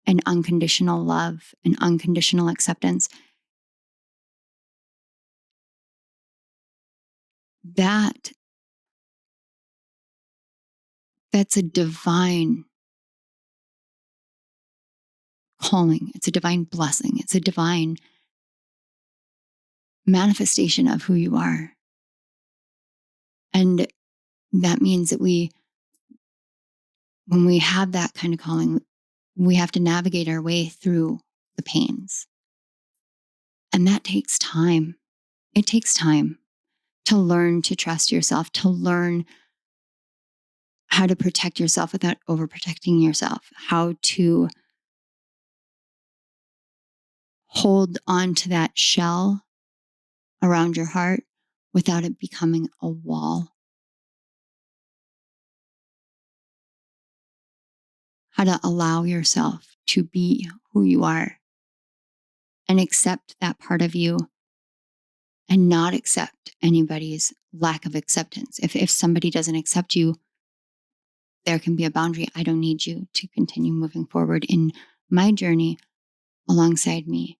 Speaker 1: and unconditional love and unconditional acceptance. That's a divine calling. It's a divine blessing. It's a divine manifestation of who you are. And that means that when we have that kind of calling, we have to navigate our way through the pains. And that takes time. It takes time to learn to trust yourself, to learn how to protect yourself without overprotecting yourself, how to hold on to that shell around your heart without it becoming a wall. How to allow yourself to be who you are and accept that part of you and not accept anybody's lack of acceptance. If somebody doesn't accept you, there can be a boundary. I don't need you to continue moving forward in my journey alongside me.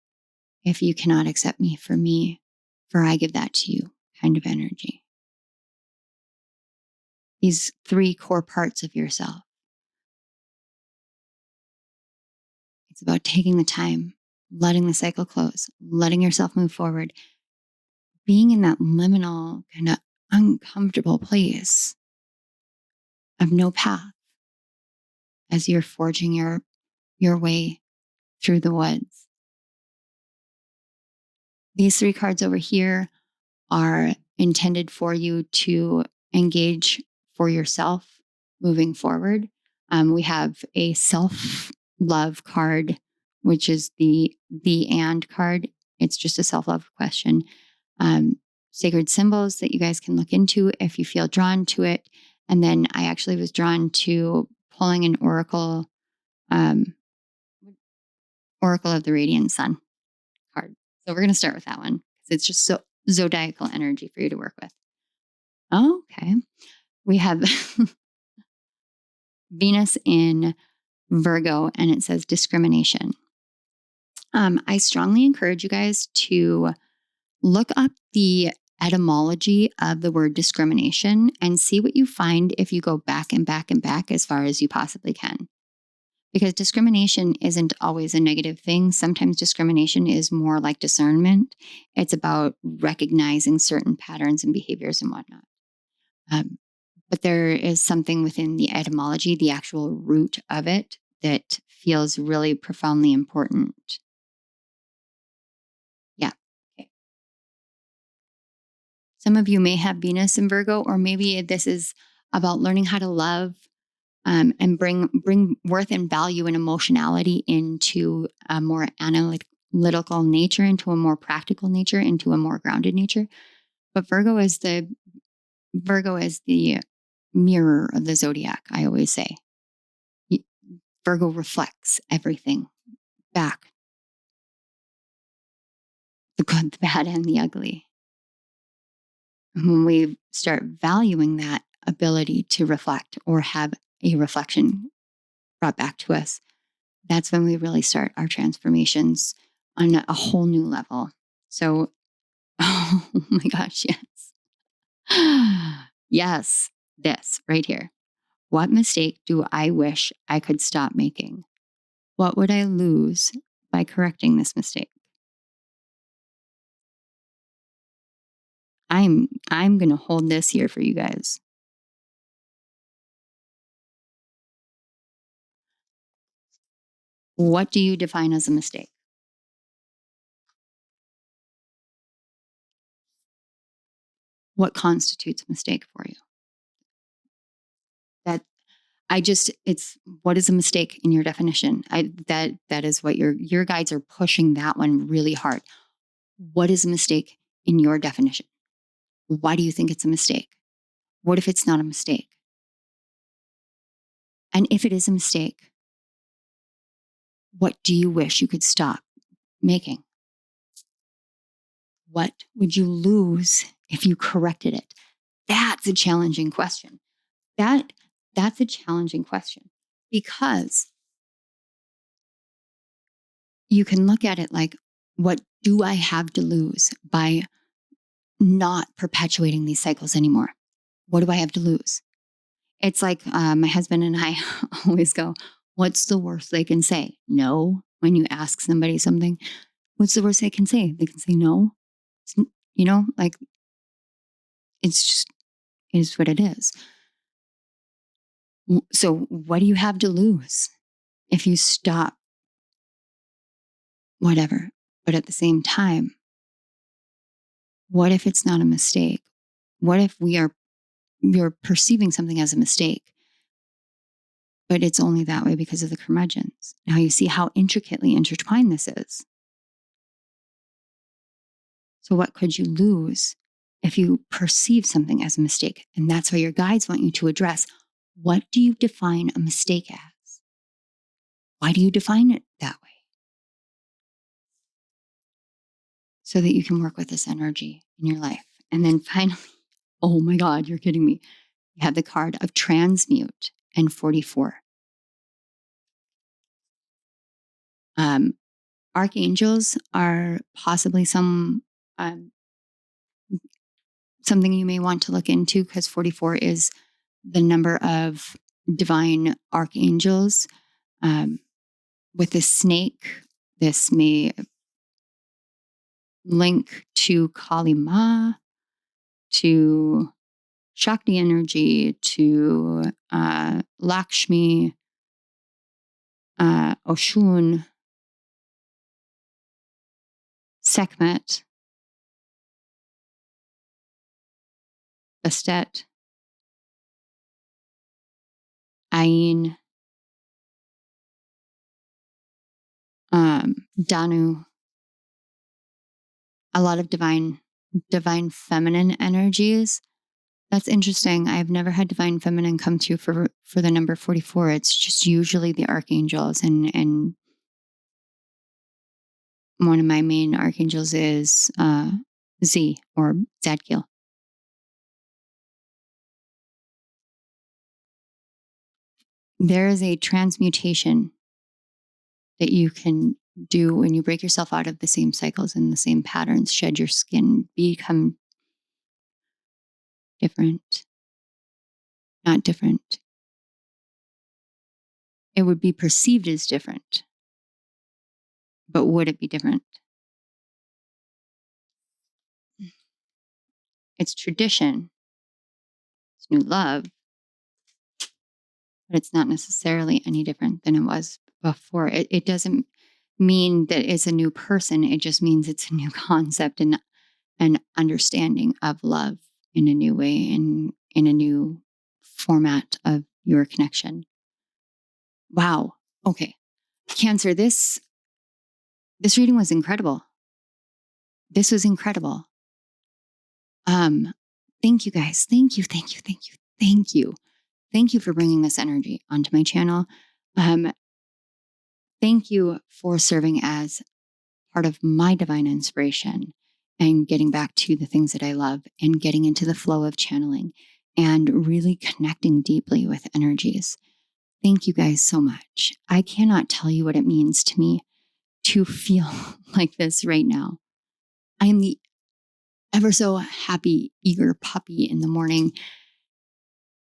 Speaker 1: If you cannot accept me, for I give that to you kind of energy. These three core parts of yourself. It's about taking the time, letting the cycle close, letting yourself move forward, being in that liminal, kind of uncomfortable place of no path as you're forging your way through the woods. These three cards over here are intended for you to engage for yourself moving forward. We have a self-love card, which is the and card. It's just a self-love question. Sacred symbols that you guys can look into if you feel drawn to it. And then I actually was drawn to pulling an oracle of the Radiant Sun card. So we're going to start with that one because it's just so zodiacal energy for you to work with. Okay. We have Venus in Virgo, and it says discrimination. I strongly encourage you guys to look up the etymology of the word discrimination and see what you find if you go back and back and back as far as you possibly can. Because discrimination isn't always a negative thing. Sometimes discrimination is more like discernment. It's about recognizing certain patterns and behaviors and whatnot. But there is something within the etymology, the actual root of it, that feels really profoundly important. Yeah. Okay. Some of you may have Venus in Virgo, or maybe this is about learning how to love and bring worth and value and emotionality into a more analytical nature, into a more practical nature, into a more grounded nature. But Virgo is the mirror of the zodiac, I always say. Virgo reflects everything back, the good, the bad, and the ugly. And when we start valuing that ability to reflect or have a reflection brought back to us, that's when we really start our transformations on a whole new level. So, oh my gosh, yes. Yes, this right here. What mistake do I wish I could stop making? What would I lose by correcting this mistake? I'm going to hold this here for you guys. What do you define as a mistake? What constitutes a mistake for you? It's what is a mistake in your definition? That is what your guides are pushing that one really hard. What is a mistake in your definition? Why do you think it's a mistake? What if it's not a mistake? And if it is a mistake, what do you wish you could stop making? What would you lose if you corrected it? That's a challenging question. That's a challenging question because you can look at it like, what do I have to lose by not perpetuating these cycles anymore? What do I have to lose? It's like my husband and I always go, what's the worst they can say? No. When you ask somebody something, what's the worst they can say? They can say no. Like it's just is what it is. So what do you have to lose if you stop whatever? But at the same time, what if it's not a mistake? What if you're perceiving something as a mistake, but it's only that way because of the curmudgeons? Now you see how intricately intertwined this is. So what could you lose if you perceive something as a mistake? And that's why your guides want you to address, what do you define a mistake as? Why do you define it that way? So that you can work with this energy in your life. And then finally, oh my God, you're kidding me. You have the card of transmute and 44. Archangels are possibly something you may want to look into, because 44 is the number of divine archangels. With this snake, this may link to Kali Ma, to Shakti energy, to Lakshmi, Oshun, Sekhmet, Bastet, Ain, Danu, a lot of divine feminine energies. That's interesting. I've never had divine feminine come through for the number 44. It's just usually the archangels, and one of my main archangels is Z, or zadkiel. There is a transmutation that you can do when you break yourself out of the same cycles and the same patterns, shed your skin, become different. Not different. It would be perceived as different, but would it be different? It's tradition, it's new love, but it's not necessarily any different than it was before. It doesn't mean that it's a new person. It just means it's a new concept and an understanding of love in a new way, and in a new format of your connection. Wow. Okay. Cancer, this reading was incredible. This was incredible. Thank you guys. Thank you. Thank you for bringing this energy onto my channel. thank you for serving as part of my divine inspiration and getting back to the things that I love and getting into the flow of channeling and really connecting deeply with energies. Thank you guys so much. I cannot tell you what it means to me to feel like this right now. I am the ever so happy, eager puppy in the morning.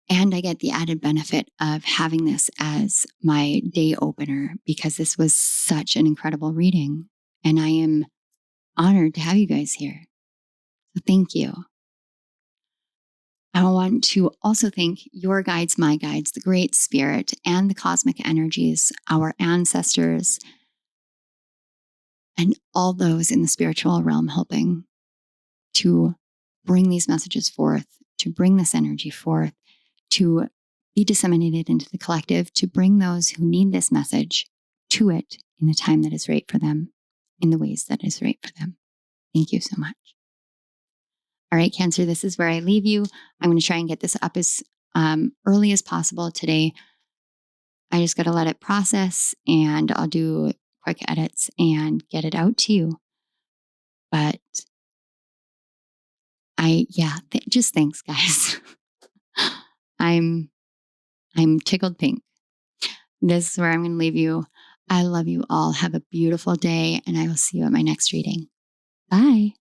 Speaker 1: And I get the added benefit of having this as my day opener because this was such an incredible reading. And I am honored to have you guys here. So thank you. I want to also thank your guides, my guides, the Great Spirit, and the cosmic energies, our ancestors, and all those in the spiritual realm helping to bring these messages forth, to bring this energy forth, to be disseminated into the collective, to bring those who need this message to it in the time that is right for them, in the ways that is right for them. Thank you so much. All right, Cancer, this is where I leave you. I'm going to try and get this up as early as possible today. I just got to let it process and I'll do quick edits and get it out to you. But just thanks, guys. I'm tickled pink. This is where I'm going to leave you. I love you all. Have a beautiful day, and I will see you at my next reading. Bye.